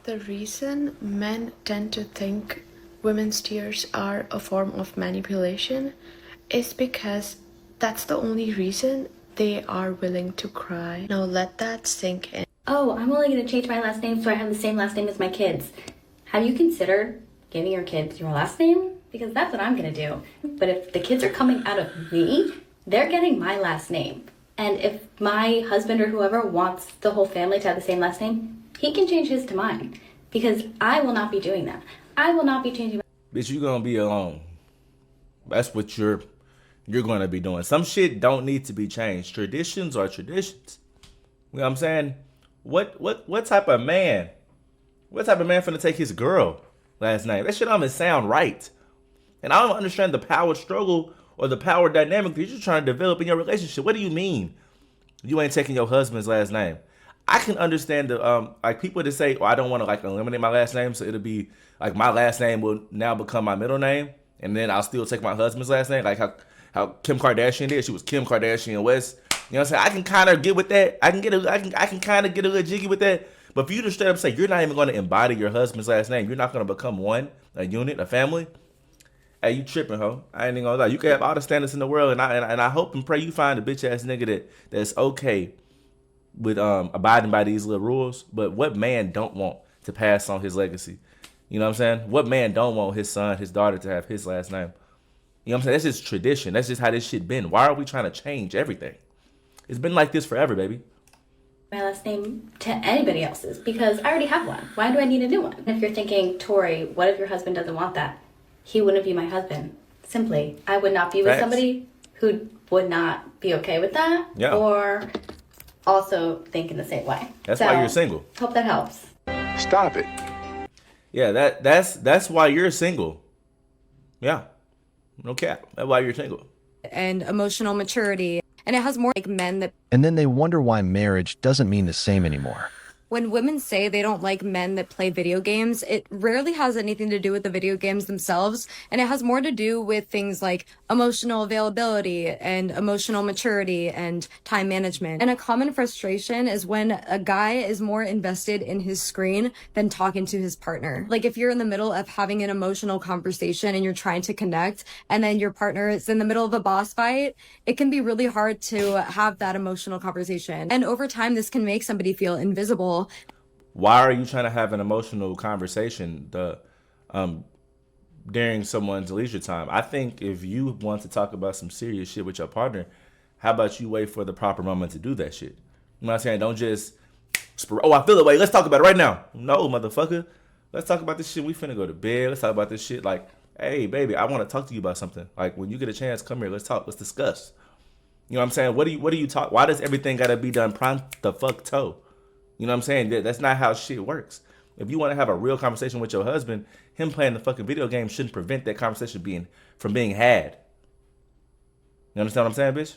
The reason men tend to think women's tears are a form of manipulation is because that's the only reason they are willing to cry. Now let that sink in. Oh, I'm only going to change my last name so I have the same last name as my kids. Have you considered giving your kids your last name? Because that's what I'm going to do. But if the kids are coming out of me, they're getting my last name. And if my husband or whoever wants the whole family to have the same last name, he can change his to mine. Because I will not be doing that. I will not be changing my... Bitch, you're going to be alone. That's what you're going to be doing. Some shit don't need to be changed. Traditions are traditions. You know what I'm saying? What type of man? What type of man finna take his girl last name? That shit don't even sound right. And I don't understand the power struggle or the power dynamic that you're trying to develop in your relationship. What do you mean you ain't taking your husband's last name? I can understand the like people that say, "Oh, I don't want to like eliminate my last name, so it'll be like my last name will now become my middle name, and then I'll still take my husband's last name." Like how Kim Kardashian did. She was Kim Kardashian West. You know what I'm saying? I can kind of get with that. I can kind of get a little jiggy with that. But for you to straight up say you're not even going to embody your husband's last name, you're not going to become one, a unit, a family. Hey, you tripping, ho? I ain't even gonna lie. You can have all the standards in the world, and I hope and pray you find a bitch ass nigga that's okay with abiding by these little rules. But what man don't want to pass on his legacy? You know what I'm saying? What man don't want his son, his daughter to have his last name? You know what I'm saying? That's just tradition. That's just how this shit been. Why are we trying to change everything? It's been like this forever, baby. my last name to anybody else's because I already have one. Why do I need a new one? If you're thinking, Tori, what if your husband doesn't want that? He wouldn't be my husband. Simply, I would not be with somebody who would not be okay with that or also think in the same way. That's why you're single. Hope that helps. Stop it. Yeah, that's why you're single. Yeah. No cap. That's why you're single. And emotional maturity. And it has more like men that... And then they wonder why marriage doesn't mean the same anymore. When women say they don't like men that play video games, it rarely has anything to do with the video games themselves. And it has more to do with things like emotional availability and emotional maturity and time management. And a common frustration is when a guy is more invested in his screen than talking to his partner. Like if you're in the middle of having an emotional conversation and you're trying to connect and then your partner is in the middle of a boss fight, it can be really hard to have that emotional conversation. And over time, this can make somebody feel invisible. Why are you trying to have an emotional conversation during someone's leisure time? I think if you want to talk about some serious shit with your partner, how about you wait for the proper moment to do that shit? You know what I'm saying? Don't just, I feel it. Wait, let's talk about it right now. No, motherfucker. Let's talk about this shit. We finna go to bed. Let's talk about this shit. Like, hey, baby, I want to talk to you about something. Like, when you get a chance, come here. Let's talk. Let's discuss. You know what I'm saying? What do you talk? Why does everything gotta be done pronto? You know what I'm saying? That's not how shit works. If you want to have a real conversation with your husband, him playing the fucking video game shouldn't prevent that conversation from being had. You understand what I'm saying, bitch?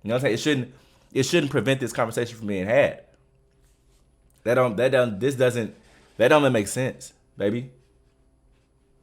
You know what I'm saying? It shouldn't prevent this conversation from being had. That don't even make sense, baby.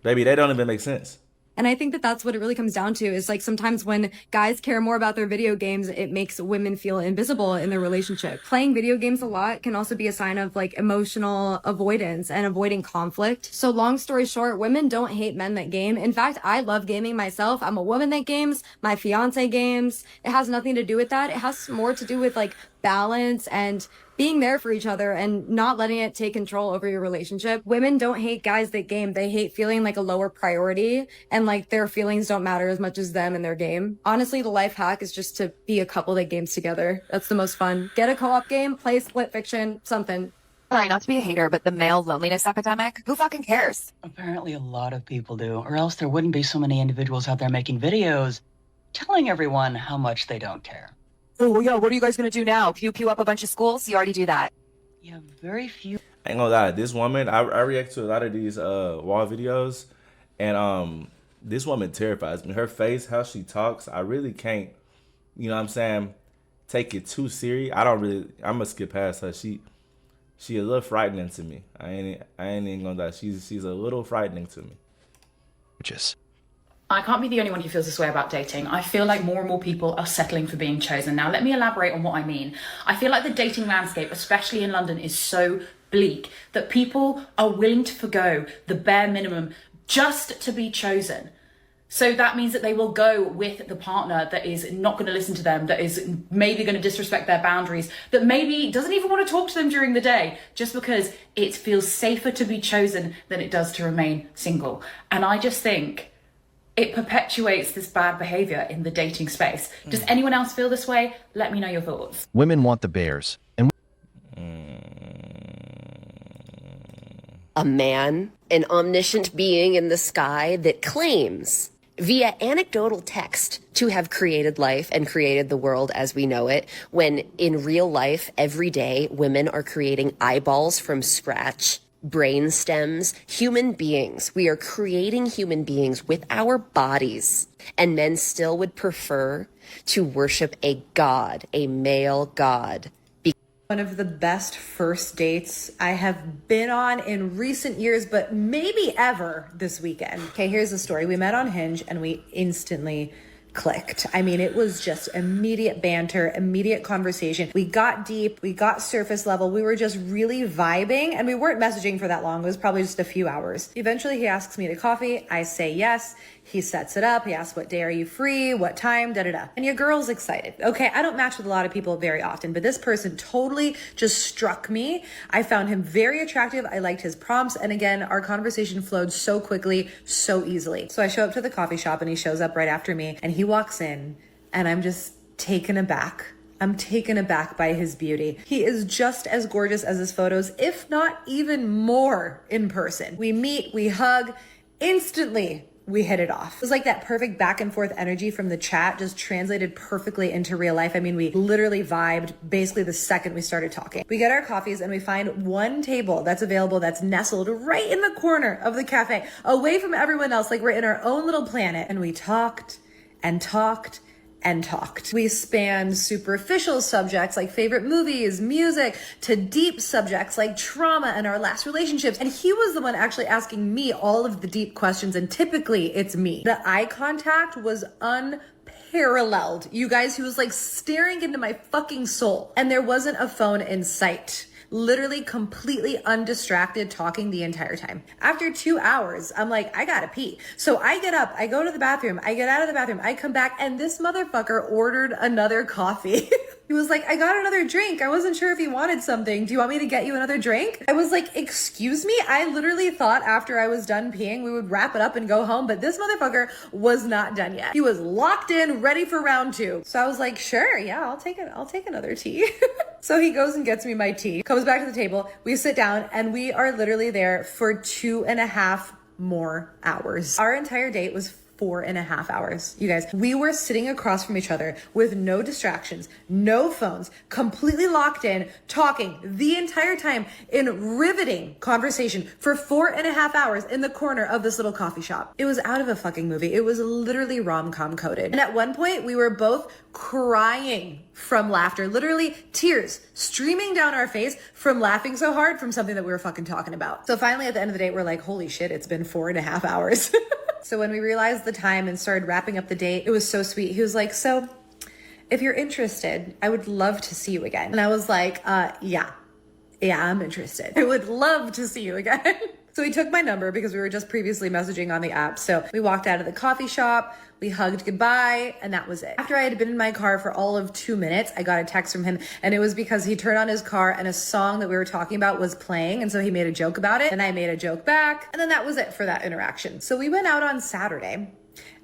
Baby, that don't even make sense. And I think that that's what it really comes down to is like sometimes when guys care more about their video games, it makes women feel invisible in their relationship. Playing video games a lot can also be a sign of like emotional avoidance and avoiding conflict. So long story short, women don't hate men that game. In fact, I love gaming myself. I'm a woman that games. My fiance games. It has nothing to do with that. It has more to do with like balance and being there for each other and not letting it take control over your relationship. Women don't hate guys that game. They hate feeling like a lower priority and like their feelings don't matter as much as them and their game. Honestly, the life hack is just to be a couple that games together. That's the most fun. Get a co-op game, play split fiction, something. Sorry, not to be a hater, but the male loneliness epidemic, who fucking cares? Apparently a lot of people do, or else there wouldn't be so many individuals out there making videos telling everyone how much they don't care. Oh, yeah, what are you guys going to do now? Pew up a bunch of schools? You already do that. Yeah, very few. I ain't gonna lie, this woman, I react to a lot of these wall videos, and this woman terrifies me. Her face, how she talks, I really can't, you know what I'm saying, take it too serious. I'm gonna skip past her. She a little frightening to me. I ain't even gonna lie. She's a little frightening to me. Just I can't be the only one who feels this way about dating. I feel like more and more people are settling for being chosen. Now, let me elaborate on what I mean. I feel like the dating landscape, especially in London, is so bleak that people are willing to forgo the bare minimum just to be chosen. So that means that they will go with the partner that is not going to listen to them, that is maybe going to disrespect their boundaries, that maybe doesn't even want to talk to them during the day, just because it feels safer to be chosen than it does to remain single. And I just think it perpetuates this bad behavior in the dating space. Does anyone else feel this way? Let me know your thoughts. Women want the bears, and A man, an omniscient being in the sky that claims via anecdotal text to have created life and created the world as we know it, when in real life, every day, women are creating eyeballs from scratch, brain stems, human beings. We are creating human beings with our bodies, and men still would prefer to worship a god, a male god. One of the best first dates I have been on in recent years, but maybe ever this weekend. Okay, here's the story. We met on Hinge and we instantly clicked. I mean, it was just immediate banter, immediate conversation. We got deep, we got surface level. We were just really vibing, and we weren't messaging for that long. It was probably just a few hours. Eventually, he asks me to coffee. I say yes. He sets it up. He asks, what day are you free? What time? Da-da-da. And your girl's excited. Okay, I don't match with a lot of people very often, but this person totally just struck me. I found him very attractive. I liked his prompts. And again, our conversation flowed so quickly, so easily. So I show up to the coffee shop and he shows up right after me, and he walks in and I'm just taken aback. I'm taken aback by his beauty. He is just as gorgeous as his photos, if not even more in person. We meet, we hug, instantly we hit it off. It was like that perfect back and forth energy from the chat just translated perfectly into real life. I mean, we literally vibed basically the second we started talking. We get our coffees and we find one table that's available that's nestled right in the corner of the cafe, away from everyone else, like we're in our own little planet. And we talked and talked and talked. We spanned superficial subjects like favorite movies, music, to deep subjects like trauma and our last relationships. And he was the one actually asking me all of the deep questions, and typically it's me. The eye contact was unparalleled. You guys, he was like staring into my fucking soul, and there wasn't a phone in sight. Literally completely undistracted, talking the entire time. After 2 hours, I'm like, I gotta pee. So I get up, I go to the bathroom, I get out of the bathroom, I come back, and this motherfucker ordered another coffee. He was like, I got another drink. I wasn't sure if you wanted something. Do you want me to get you another drink? I was like, excuse me? I literally thought after I was done peeing, we would wrap it up and go home, but this motherfucker was not done yet. He was locked in, ready for round 2. So I was like, sure, yeah, I'll take another tea. So he goes and gets me my tea, comes back to the table, we sit down, and we are literally there for 2.5 more hours. Our entire date was 4.5 hours. You guys, we were sitting across from each other with no distractions, no phones, completely locked in, talking the entire time in riveting conversation for 4.5 hours in the corner of this little coffee shop. It was out of a fucking movie. It was literally rom-com coded. And at one point we were both crying from laughter, literally tears streaming down our face from laughing so hard from something that we were fucking talking about. So finally at the end of the day, we're like, holy shit, it's been 4.5 hours. So when we realized the time and started wrapping up the date, it was so sweet. He was like, so if you're interested, I would love to see you again. And I was like, yeah, I'm interested. I would love to see you again. So he took my number because we were just previously messaging on the app. So we walked out of the coffee shop, we hugged goodbye, and that was it. After I had been in my car for all of 2 minutes, I got a text from him, and it was because he turned on his car and a song that we were talking about was playing, and so he made a joke about it, and I made a joke back, and then that was it for that interaction. So we went out on Saturday,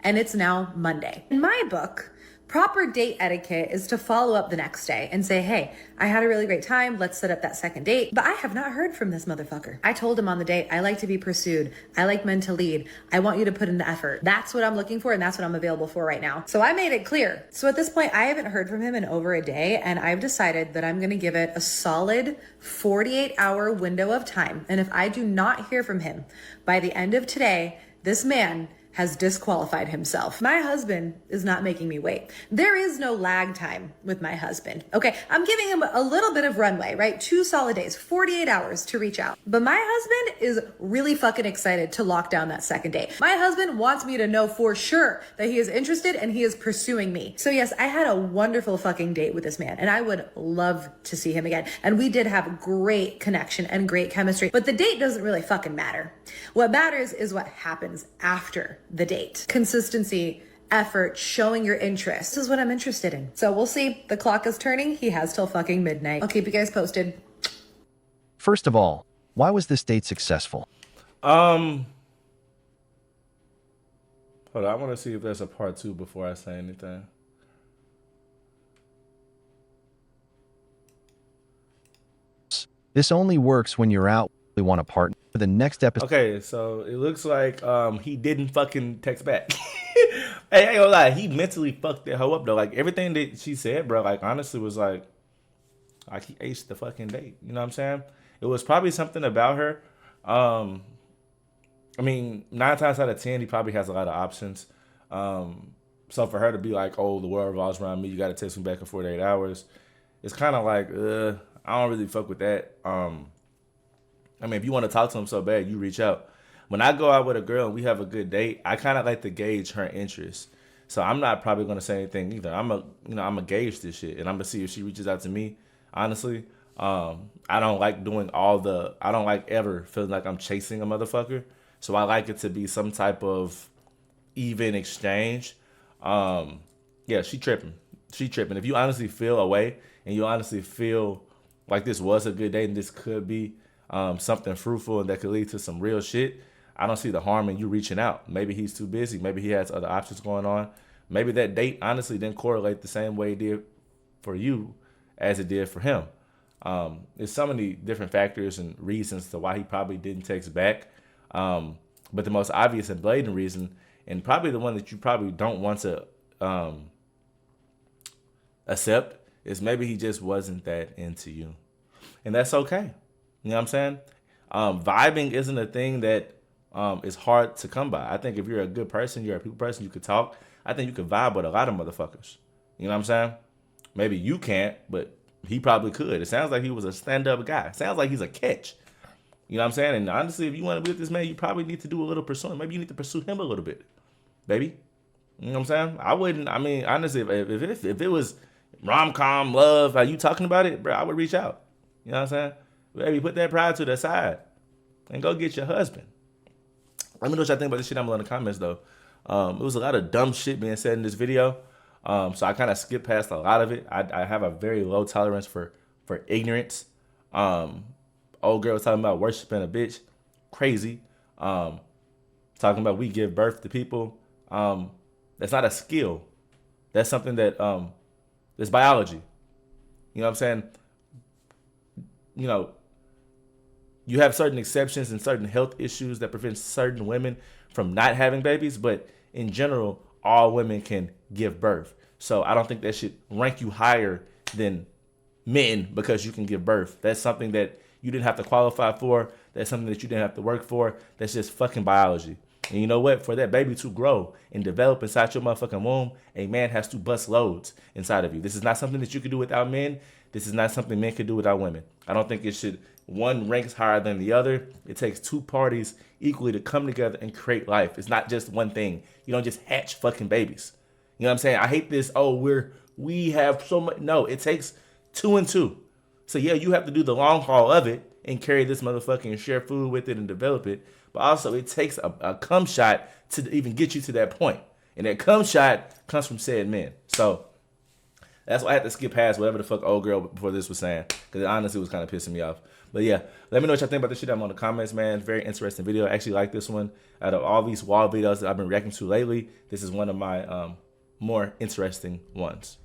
and it's now Monday. In my book, proper date etiquette is to follow up the next day and say, hey, I had a really great time. Let's set up that second date. But I have not heard from this motherfucker. I told him on the date, I like to be pursued. I like men to lead. I want you to put in the effort. That's what I'm looking for, and that's what I'm available for right now. So I made it clear. So at this point, I haven't heard from him in over a day, and I've decided that I'm going to give it a solid 48-hour window of time. And if I do not hear from him by the end of today, this man has disqualified himself. My husband is not making me wait. There is no lag time with my husband. Okay, I'm giving him a little bit of runway, right? 2 solid days, 48 hours to reach out. But my husband is really fucking excited to lock down that second date. My husband wants me to know for sure that he is interested and he is pursuing me. So yes, I had a wonderful fucking date with this man and I would love to see him again. And we did have great connection and great chemistry, but the date doesn't really fucking matter. What matters is what happens after the date. Consistency, effort, showing your interest. This is what I'm interested in. So we'll see. The clock is turning. He has till fucking midnight. I'll keep you guys posted. First of all, why was this date successful? Hold on, I want to see if there's a part 2 before I say anything. This only works when you're out, you want a partner for the next episode. Okay, so it looks like he didn't fucking text back. Hey, I ain't gonna lie, he mentally fucked that hoe up though. Like everything that she said, bro, like honestly was like he aced the fucking date. You know what I'm saying? It was probably something about her. I mean, 9 times out of 10, he probably has a lot of options. So for her to be like, oh, the world revolves around me, you gotta text me back in 48 hours. It's kind of like, I don't really fuck with that. I mean, if you want to talk to him so bad, you reach out. When I go out with a girl and we have a good date, I kind of like to gauge her interest. So I'm not probably gonna say anything either. I'm gonna gauge this shit and I'm gonna see if she reaches out to me. Honestly, I don't like I don't like ever feeling like I'm chasing a motherfucker. So I like it to be some type of even exchange. Yeah, she tripping. If you honestly feel away and you honestly feel like this was a good date and this could be something fruitful and that could lead to some real shit, I don't see the harm in you reaching out. Maybe he's too busy. Maybe he has other options going on. Maybe that date honestly didn't correlate the same way it did for you as it did for him. There's so many different factors and reasons to why he probably didn't text back. But the most obvious and blatant reason, and probably the one that you probably don't want to accept, is maybe he just wasn't that into you. And that's okay. You know what I'm saying? Vibing isn't a thing that is hard to come by. I think if you're a good person, you're a people person, you could talk. I think you could vibe with a lot of motherfuckers. You know what I'm saying? Maybe you can't, but he probably could. It sounds like he was a stand-up guy. It sounds like he's a catch. You know what I'm saying? And honestly, if you want to be with this man, you probably need to do a little pursuing. Maybe you need to pursue him a little bit, baby. You know what I'm saying? I mean, honestly, if it was rom-com, love, how you talking about it, bro, I would reach out. You know what I'm saying? Baby, put that pride to the side and go get your husband. Let me know what y'all think about this shit. I'm in the comments, though. It was a lot of dumb shit being said in this video. So I kind of skipped past a lot of it. I have a very low tolerance for ignorance. Old girl was talking about worshiping a bitch. Crazy. Talking about we give birth to people. That's not a skill. That's something that, that's biology. You know what I'm saying? You know, you have certain exceptions and certain health issues that prevent certain women from not having babies, but in general, all women can give birth. So I don't think that should rank you higher than men because you can give birth. That's something that you didn't have to qualify for. That's something that you didn't have to work for. That's just fucking biology. And you know what? For that baby to grow and develop inside your motherfucking womb, a man has to bust loads inside of you. This is not something that you can do without men. This is not something men can do without women. I don't think it should, one ranks higher than the other. It takes two parties equally to come together and create life. It's not just one thing. You don't just hatch fucking babies. You know what I'm saying? I hate this, we have so much. No, it takes 2 and 2. So yeah, you have to do the long haul of it and carry this motherfucker and share food with it and develop it. But also it takes a cum shot to even get you to that point. And that cum shot comes from said men. So that's why I had to skip past whatever the fuck old girl before this was saying. Because it honestly was kind of pissing me off. But yeah, let me know what y'all think about this shit down in the comments, man. Very interesting video. I actually like this one. Out of all these wall videos that I've been reacting to lately, this is one of my more interesting ones.